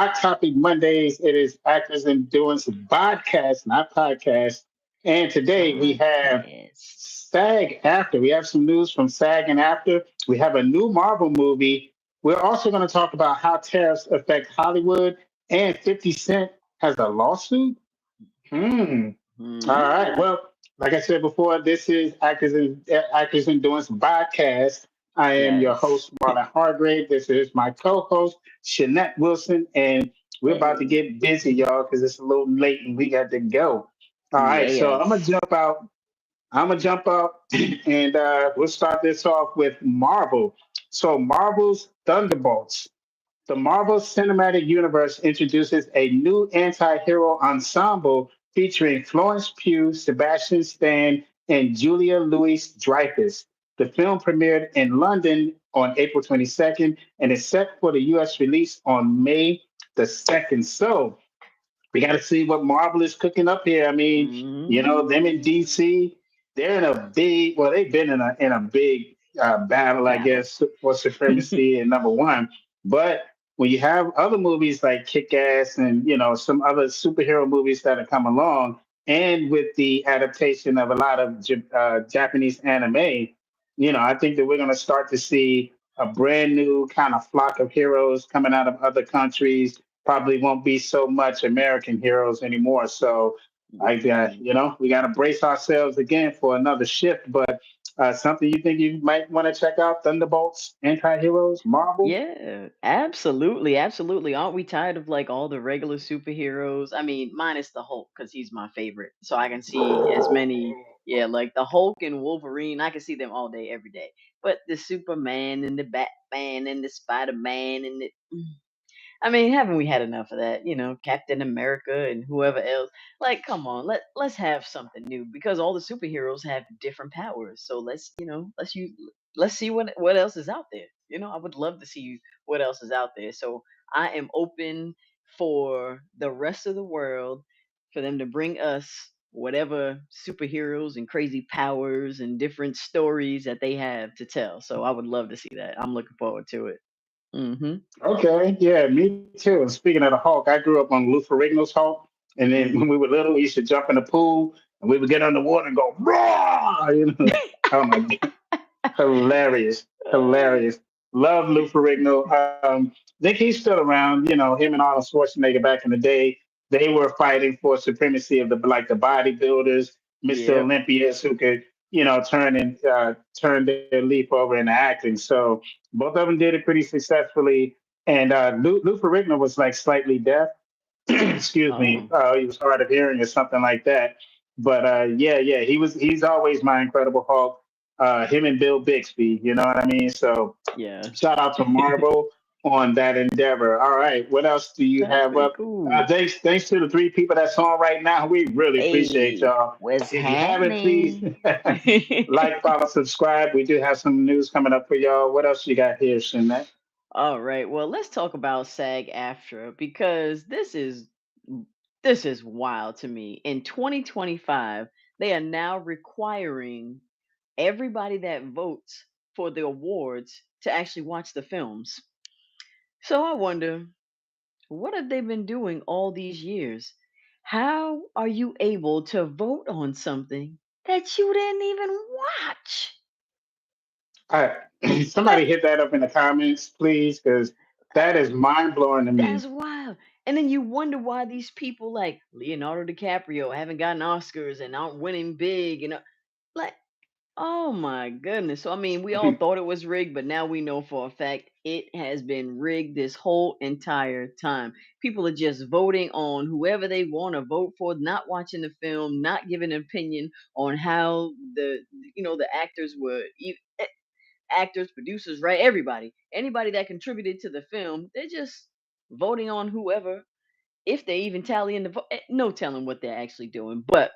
Hot Topic Mondays. It is Actors Endurance VODcast, not podcast. And today we have Podcast. SAG After. We have some news from SAG and After. We have a new Marvel movie. We're also going to talk about how tariffs affect Hollywood. And 50 Cent has a lawsuit. Hmm. All Hmm. right. Well, like I said before, this is Actors and Doing Some podcast. I am your Yes. host, Marlon Hargrave. This is my co-host, Shanette Wilson, and we're about to Hey. get busy, y'all, because it's a little late and we got to go. All right. So I'm gonna Yes. jump out. I'm gonna jump out, and we'll start this off with Marvel. So Marvel's Thunderbolts. The Marvel Cinematic Universe introduces a new anti hero ensemble featuring Florence Pugh, Sebastian Stan, and Julia Louis Dreyfus. The film premiered in London on April 22nd and is set for the US release on May the 2nd. So we got to see what Marvel is cooking up here. I mean, them in Hmm. DC, they're in a big, well, they've been in a big battle, I Battle. guess, for supremacy and number one. But when you have other movies like Kick Ass and, some other superhero movies that have come along, and with the adaptation of a lot of Japanese anime, I think that we're going to start to see a brand new kind of flock of heroes coming out of other countries. Probably won't be so much American heroes anymore. So I got, Hmm. we got to brace ourselves again for another shift. But something you think you might want to check out: Thunderbolts, anti-heroes, Marvel. Yeah, absolutely, absolutely. Aren't we tired of like all the regular superheroes? I mean, minus the Hulk, because he's my favorite. So I can see as many, yeah, like the Hulk and Wolverine, I can see them all day, every day. But the Superman and the Batman and the Spider Man and the I mean, haven't we had enough of that? Captain America and whoever else. Like, come on, let's have something new because all the superheroes have different powers. So let's see what else is out there. I would love to see what else is out there. So I am open for the rest of the world for them to bring us whatever superheroes and crazy powers and different stories that they have to tell. So I would love to see that. I'm looking forward to it. Mhm. Okay, yeah, me too. And speaking of the Hulk, I grew up on Lou Ferrigno's Hulk, and then when we were little, we used to jump in the pool and we would get underwater and go raw. Oh my god, hilarious, hilarious. Love Lou Ferrigno. I think he's still around. Him and Arnold Schwarzenegger back in the day, they were fighting for supremacy of the bodybuilders, Mr. Yep. Olympias who could, turn their leaf over into acting. So both of them did it pretty successfully. And Lou Ferrigno was like slightly deaf. Excuse me. Oh. He was hard of hearing or something like that. But yeah, he's always my Incredible Hulk. Him and Bill Bixby, you know what I mean? So Yeah. shout out to Marvel on that endeavor. All right, what else do you That's have pretty up? cool. Thanks to the three people that's on right now. We really appreciate Hey, y'all. what's If you haven't, please happening? like, follow, subscribe. We do have some news coming up for y'all. What else you got here, Shinette? All right. Well, let's talk about SAG AFTRA because this is wild to me. In 2025, they are now requiring everybody that votes for the awards to actually watch the films. So I wonder, what have they been doing all these years? How are you able to vote on something that you didn't even watch? All right. Like, Somebody hit that up in the comments, please, because that is mind blowing to me. that's wild. And then you wonder why these people like Leonardo DiCaprio haven't gotten Oscars and aren't winning big. Like, oh my goodness. So, I mean, we all thought it was rigged, but now we know for a fact it has been rigged this whole entire time. People are just voting on whoever they want to vote for, not watching the film, not giving an opinion on how the actors were actors, producers, right? Everybody, anybody that contributed to the film, they're just voting on whoever. If they even tally in the vote, no telling what they're actually doing. But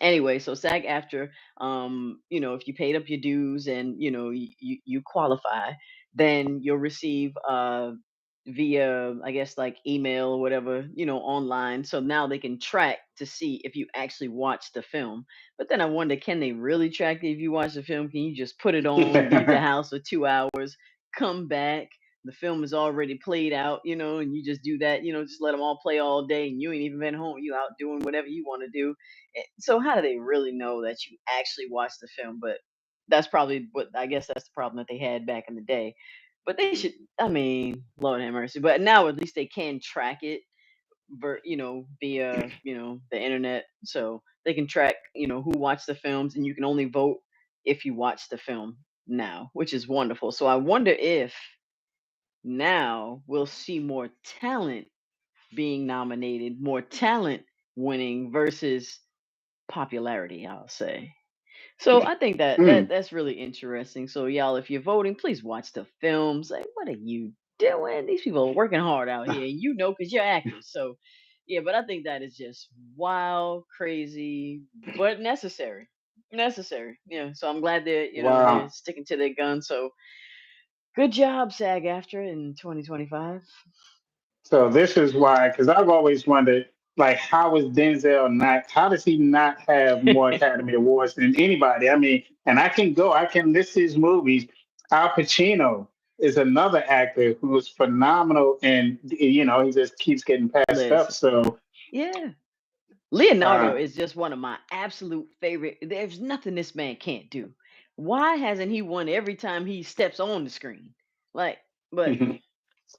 anyway, so SAG after, if you paid up your dues and you qualify, then you'll receive via, I guess, like email or whatever, online. So now they can track to see if you actually watch the film. But then I wonder, can they really track it if you watch the film? Can you just put it on, leave the house for 2 hours, come back? the film is already played out, and you just do that, just let them all play all day, and you ain't even been home. You out doing whatever you want to do. So how do they really know that you actually watched the film? But that's probably what I guess that's the problem that they had back in the day. But they should. I mean, Lord have mercy. But now at least they can track it, via the internet, so they can track who watched the films, and you can only vote if you watch the film now, which is wonderful. So I wonder if now we'll see more talent being nominated, more talent winning versus popularity, I'll say. So I think that Mm, that's really interesting. So y'all, if you're voting, please watch the films. Like, what are you doing? These people are working hard out here, and because you're actors. So yeah, but I think that is just wild, crazy, but necessary. Necessary. Yeah. So I'm glad they're wow. sticking to their guns. So good job, SAG after in 2025. So this is why, because I've always wondered, like, how is Denzel not? How does he not have more Academy Awards than anybody? I mean, and I can list his movies. Al Pacino is another actor who is phenomenal, and he just keeps getting passed up. Listen. So, Yeah. Leonardo uh, is just one of my absolute favorite. There's nothing this man can't do. Why hasn't he won every time he steps on the screen? Like, but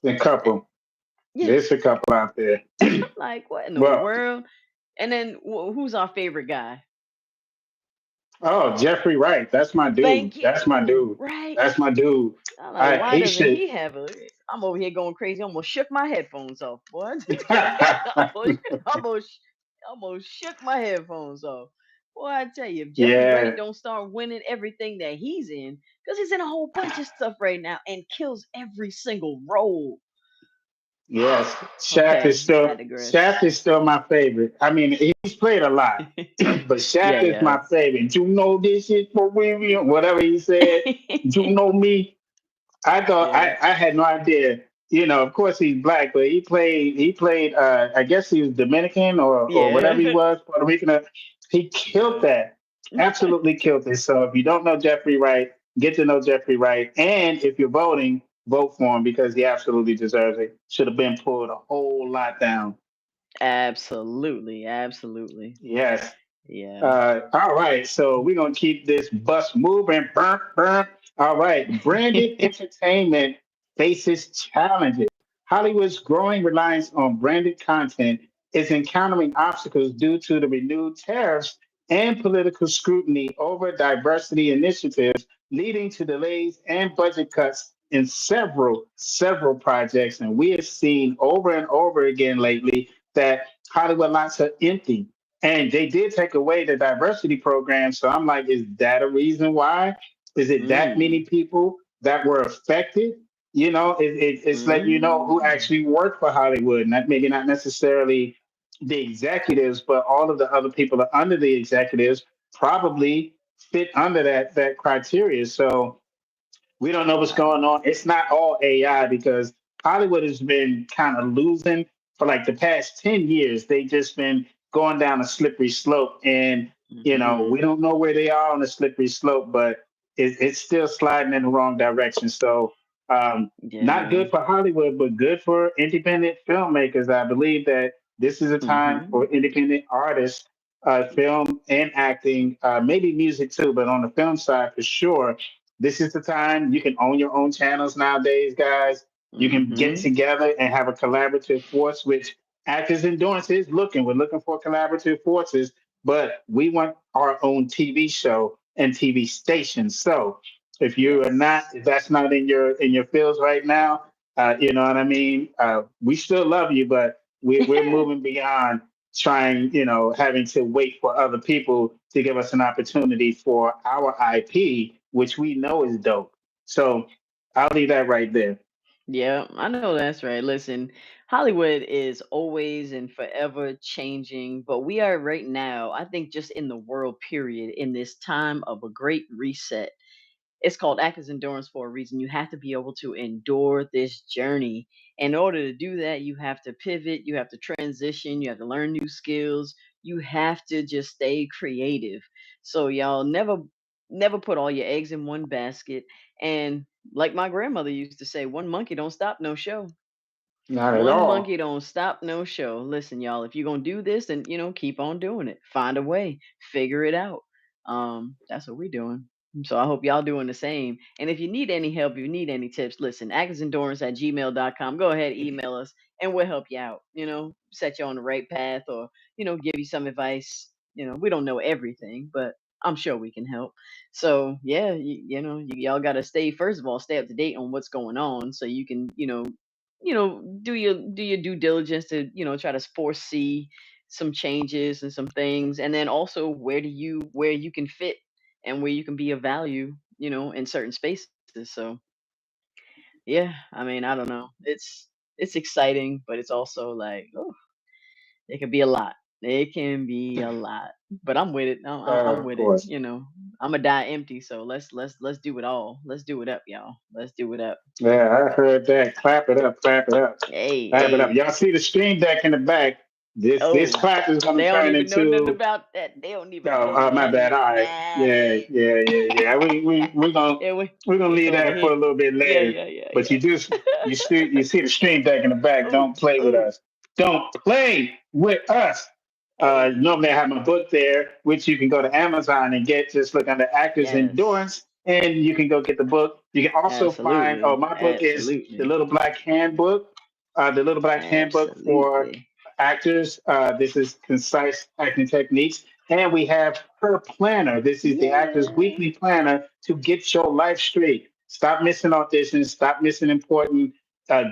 a couple, yeah, there's a couple out there. I'm like, what in the Well, world? And then who's our favorite guy? oh, Jeffrey Wright, that's my dude. Thank That's my you. dude. Right. That's my dude. I'm like, why He doesn't should. he have a? I'm over here going crazy. Almost shook my headphones off, boy. almost, almost, almost shook my headphones off. Boy, I tell you, if Jeffrey Wright Yeah. don't start winning everything that he's in, because he's in a whole bunch of stuff right now and kills every single role. Yes, Okay, I digress. Shaft is still my favorite. I mean, he's played a lot, but Yeah, Shaft is yeah. my favorite. You know this is for real. Whatever he said, you know me. I thought Yeah, I had no idea. Of course he's black, but he played. I guess he was Dominican or whatever he yeah. was, Puerto Rican. He killed Yeah. that. Absolutely killed it. So if you don't know Jeffrey Wright, get to know Jeffrey Wright, and if you're voting, vote for him because he absolutely deserves it. Should have been pulled a whole lot down. Absolutely, absolutely. Yes. Yeah. All right, so we're gonna keep this bus moving. Burn, burn. All right, branded entertainment faces challenges. Hollywood's growing reliance on branded content is encountering obstacles due to the renewed tariffs and political scrutiny over diversity initiatives, leading to delays and budget cuts in several projects. And we have seen over and over again lately that Hollywood lots are empty and they did take away the diversity program. So I'm like, is that a reason why? Is it that many Mm. people that were affected? It's letting you know who Mm. actually worked for Hollywood, not maybe not necessarily the executives, but all of the other people that are under the executives probably fit under that criteria. So we don't know what's Wow. going on. It's not all AI because Hollywood has been kind of losing for like the past 10 years. They just been going down a slippery slope. And, we Hmm. don't know where they are on the slippery slope, but it's still sliding in the wrong direction. So, not Yeah. good for Hollywood, but good for independent filmmakers. I believe that this is a time for Hmm. independent artists, film and acting, maybe music too, but on the film side for sure this is the time you can own your own channels nowadays, guys. You can get Hmm. together and have a collaborative force, which Actors Endurance is looking. We're looking for collaborative forces, but we want our own TV show and TV station. So if you are not, Yes. if that's not in your fields right now, you know what I mean. We still love you, but we're moving beyond trying, having to wait for other people to give us an opportunity for our IP, which we know is dope. So I'll leave that right there. Yeah, I know that's right. Listen, Hollywood is always and forever changing, but we are right now, I think, just in the world period, in this time of a great reset. It's called actors endurance for a reason. You have to be able to endure this journey. In order to do that, you have to pivot, you have to transition, you have to learn new skills, you have to just stay creative. So y'all never put all your eggs in one basket. And Like my grandmother used to say, one monkey don't stop no show. Not at One all. monkey don't stop no show. Listen, y'all, if you're gonna do this, then keep on doing it. Find a way, figure it out. That's what we're doing. So I hope y'all doing the same. And if you need any help, if you need any tips, listen, actorsendurance@gmail.com. Go ahead, email us, and we'll help you out. Set you on the right path, or give you some advice. We don't know everything, but I'm sure we can help. So yeah, y'all got to stay, first of all, stay up to date on what's going on, so you can do your due diligence to try to foresee some changes and some things, and then also where you can fit and where you can be of value in certain spaces. So yeah, I mean, I don't know, it's exciting, but it's also like, oh, it could be a lot. It can be a lot, but I'm with it. I'm Of with it. course. I'm gonna die empty, so let's do it all. Let's do it up, y'all. Let's do it up. Yeah, I heard that. Clap it up, clap it up, Hey, clap it up. hey. Y'all see the stream deck in the back? This Oh, clap is gonna they don't turn even know nothing into. about that. They don't even Oh, know my bad. nothing. All right. Nah, Yeah, they. yeah, yeah, yeah. We gonna Yeah, we're gonna it's leave over that for here. a little bit Yeah, later. yeah, yeah, But yeah. you see the stream deck in the back. Oh, Don't play with oh, us. Don't play with us. hey. Normally I have my book there, which you can go to Amazon and get. Just look under Actors Yes, Endurance, and you can go get the book. You can also find. Oh, absolutely, my book is the absolutely, Little Black Handbook. The Little Black Handbook for absolutely. actors. This is concise acting techniques. And we have her planner. This is the actor's Yeah. weekly planner to get your life straight. Stop missing auditions, stop missing important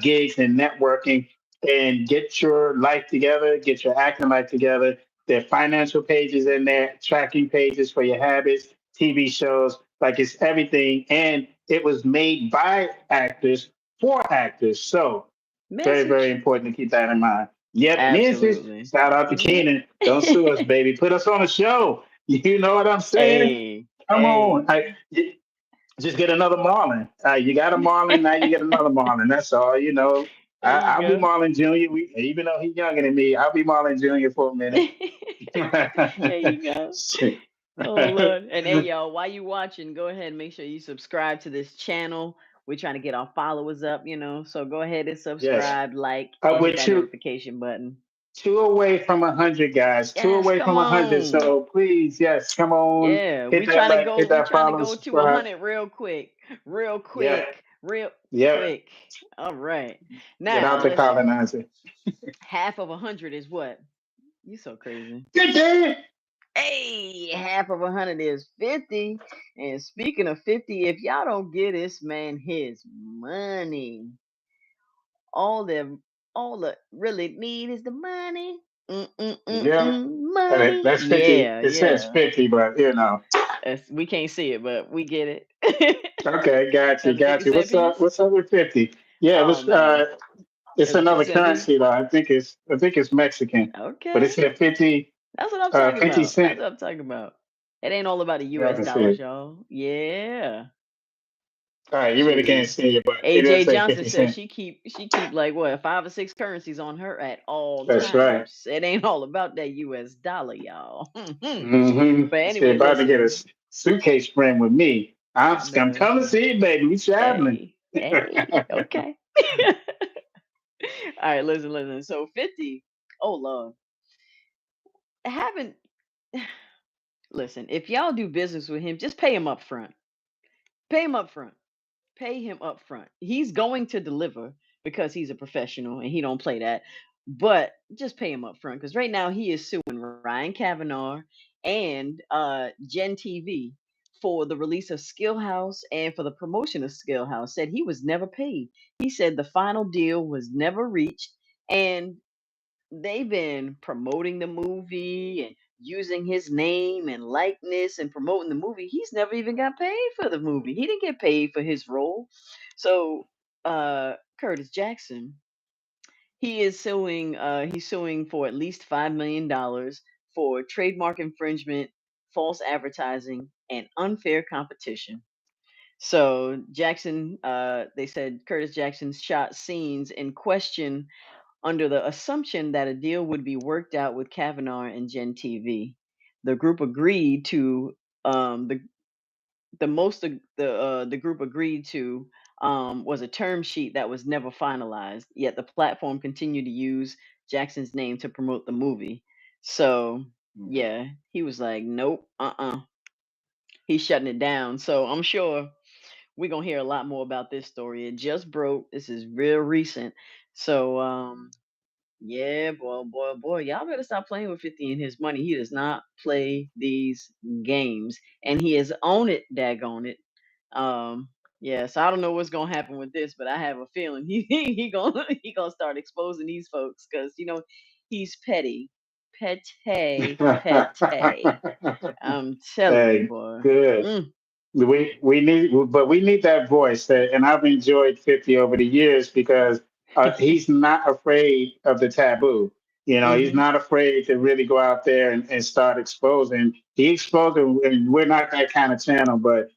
gigs and networking, and get your life together, get your acting life together. There are financial pages in there, tracking pages for your habits, TV shows, like it's everything. And it was made by actors for actors. So very, very Message. important to keep that in mind. Yep, Memphis. Absolutely. Shout out to Yeah. Keenan. Don't sue us, baby. Put us on a show. You know what I'm saying? Hey, Come on. hey. Just get another Marlin. You got a Marlin, now you get another Marlin. That's all. There you I'll be go. Marlin Jr. Even though he's younger than me, I'll be Marlin Jr. for a minute. There you go. Shit. Oh Lord. And hey y'all, while you watching, go ahead and make sure you subscribe to this channel. We're trying to get our followers up, so go ahead and Yes. subscribe, like, and We're hit that notification button. two away from 100, guys. Two Yes, away come from 100. on. So please, yes, come on, Yeah, hit we that trying to like, go hit we that trying to follow, go to subscribe. 100 real quick. Real Yep, quick. Real yep. quick. All right. Get Now, out the listen. colonizer. Half of 100 is what? You so crazy. Good day. Hey, half of 100 is 50. And speaking of 50, if y'all don't get this man his money, all the all the really need is the money. Yep. And Money. that's 50. Yeah, It says yeah. 50, but We can't see it, but we get it. Okay, got you, That's a got 50 you. cent What's up? piece? What's up with 50? Yeah, Oh man. it's That's a 50 another cent piece? currency though. I think it's Mexican. But it Okay. said 50 That's what I'm talking 50 about. That's cent. what I'm talking about. It ain't all about the Yeah, I US can see dollars, it. y'all. Yeah. All right, you really can't Shoot. see it, but it does AJ say Johnson 50 says cent. she keep like what, five or six currencies on her at all That's right. times. It ain't all about that US dollar, y'all. But She anyway, about to get a listen. suitcase friend with me. I'm coming to Listen. see you, baby. We traveling. Hey, hey, okay. All right, listen. So 50, oh Lord. Haven't listen, if y'all do business with him, just pay him up front. Pay him up front. Pay him up front. He's going to deliver because he's a professional and he don't play that. But just pay him up front because right now he is suing Ryan Kavanaugh and Gen TV for the release of Skill House and for the promotion of Skill House. Said he was never paid. He said the final deal was never reached, and they've been promoting the movie and using his name and likeness and promoting the movie. He's never even got paid for the movie. He didn't get paid for his role. So Curtis Jackson, he's suing for at least $5 million for trademark infringement, false advertising, and unfair competition. So Jackson, they said Curtis Jackson shot scenes in question under the assumption that a deal would be worked out with Kavanaugh and Gen TV. The group agreed to the group agreed to was a term sheet that was never finalized. Yet the platform continued to use Jackson's name to promote the movie. So yeah, he was like, nope, he's shutting it down. So I'm sure we're gonna hear a lot more about this story. It just broke. This is real recent. So yeah, boy, y'all better stop playing with 50 and his money. He does not play these games. And he has owned it, daggone it. Um, yeah, so I don't know what's gonna happen with this, but I have a feeling he gonna start exposing these folks because he's petty. Petty. I'm telling you, Hey, boy. good. Mm, We need that voice, and I've enjoyed 50 over the years because he's not afraid of the taboo. He's mm-hmm. not afraid to really go out there and start exposing. He exposed, and we're not that kind of channel, but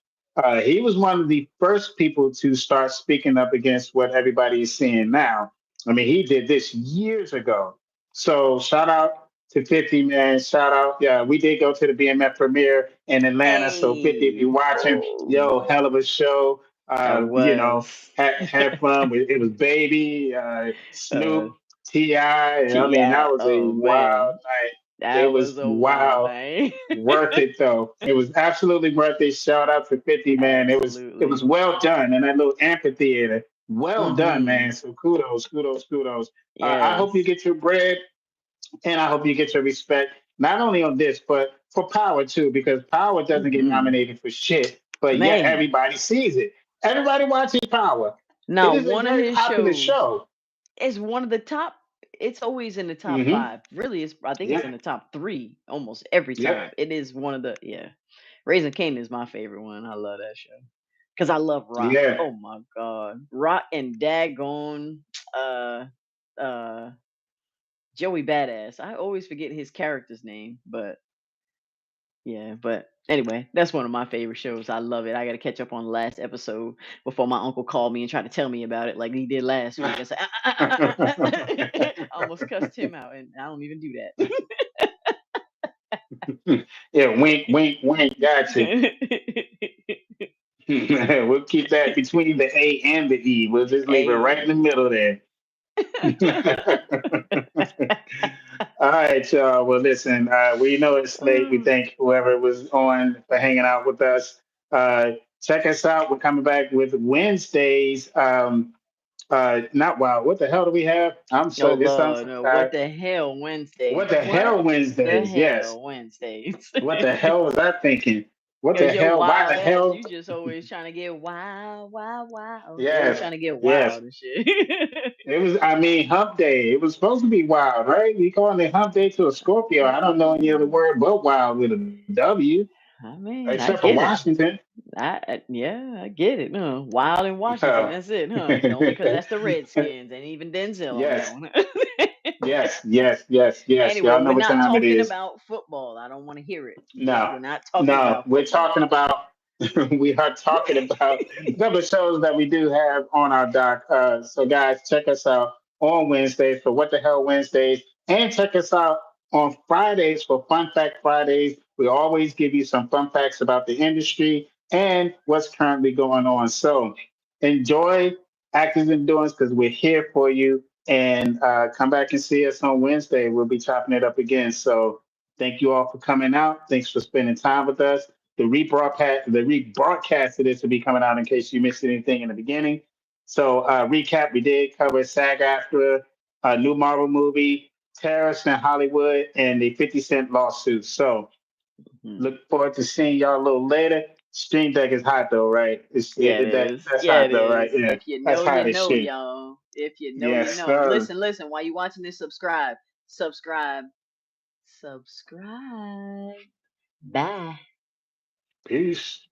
he was one of the first people to start speaking up against what everybody is seeing now. I mean, he did this years ago. So shout out to 50, man. Shout out. Yeah, we did go to the BMF premiere in Atlanta. So 50, if you're Hey, watching, yo, oh, hell of a show. it was. Had fun. It was Baby, uh, Snoop, T.I. I mean, Ti. that was a Oh wild man, night. It that was was a wild wild. night. Worth it though. It was absolutely worth it. Shout out to 50, man. It was Absolutely. well done in that little amphitheater. Well done, man. Mm-hmm. So kudos. I hope you Yes, get your bread and I hope you get your respect, not only on this, but for Power too, because Power doesn't get mm-hmm. nominated for shit, but yet Man. everybody sees it. Everybody watches Power. It Now, is a one of very his popular shows show. is one of the top. It's always in the top Hmm. five. Really, I think it's in Yeah, the top three almost every yeah, time. It is one of the yeah. Raising Cane is my favorite one. I love that show because I love Rock. yeah. Oh my god, Rock and daggone uh uh Joey Badass. I always forget his character's name, but yeah. But anyway, that's one of my favorite shows. I love it. I got to catch up on the last episode before my uncle called me and tried to tell me about it like he did last week. I said, I almost cussed him out, and I don't even do Yeah, wink, wink, wink. Gotcha. that. We'll keep that between the A and the E. We'll just leave it right in the Hey. middle there. All right, y'all. Well, listen, we know it's late. We Mm. thank whoever was on for hanging out with us. Check us out. We're coming back with Wednesdays. Not wow. What the hell do we have? I'm Oh so this. I'm Lord, so no! tired. What the hell, What Wednesdays? the What hell the Wednesdays? Yes. hell, Wednesdays? What the hell was I thinking? What Cause the your hell? Why wild the ass, hell? you just always trying to get wild, wild, wild. You always Yes. trying to get Yes. wild and shit. It was, I mean, hump day. It was supposed to be wild, right? We calling it hump day to a Scorpio. I don't know any other Mm, word but wild with a W, I mean, I except for get it. Washington. Yeah, I get it. No, Wild in Washington. That's it, huh? Only because that's the Redskins, and even Denzel on that Yes, one. yes. Anyway, Y'all know we're what not time it talking is. about football. I don't want to hear it. No, We're not talking no. about We're talking football. about we are talking about a couple of shows that we do have on our doc. So guys, check us out on Wednesdays for What the Hell Wednesdays, and check us out on Fridays for Fun Fact Fridays. We always give you some fun facts about the industry and what's currently going on. So enjoy Actors Endurance because we're here for you. And come back and see us on Wednesday. We'll be chopping it up again. So thank you all for coming out. Thanks for spending time with us. The rebroadcast of this will be coming out in case you missed anything in the beginning. So recap: we did cover SAG-AFTRA, a new Marvel movie, tariffs in Hollywood, and the 50 Cent lawsuit. So Mhm. look forward to seeing y'all a little later. Stream Deck is hot though, right? Yeah, it is. That's Yeah, hot it though, right? is. Yeah, If you that's know, you hot as know, shit. y'all. If you know, you Yes, know. sir. Listen. While you watching this, subscribe, subscribe, subscribe. Bye. Peace.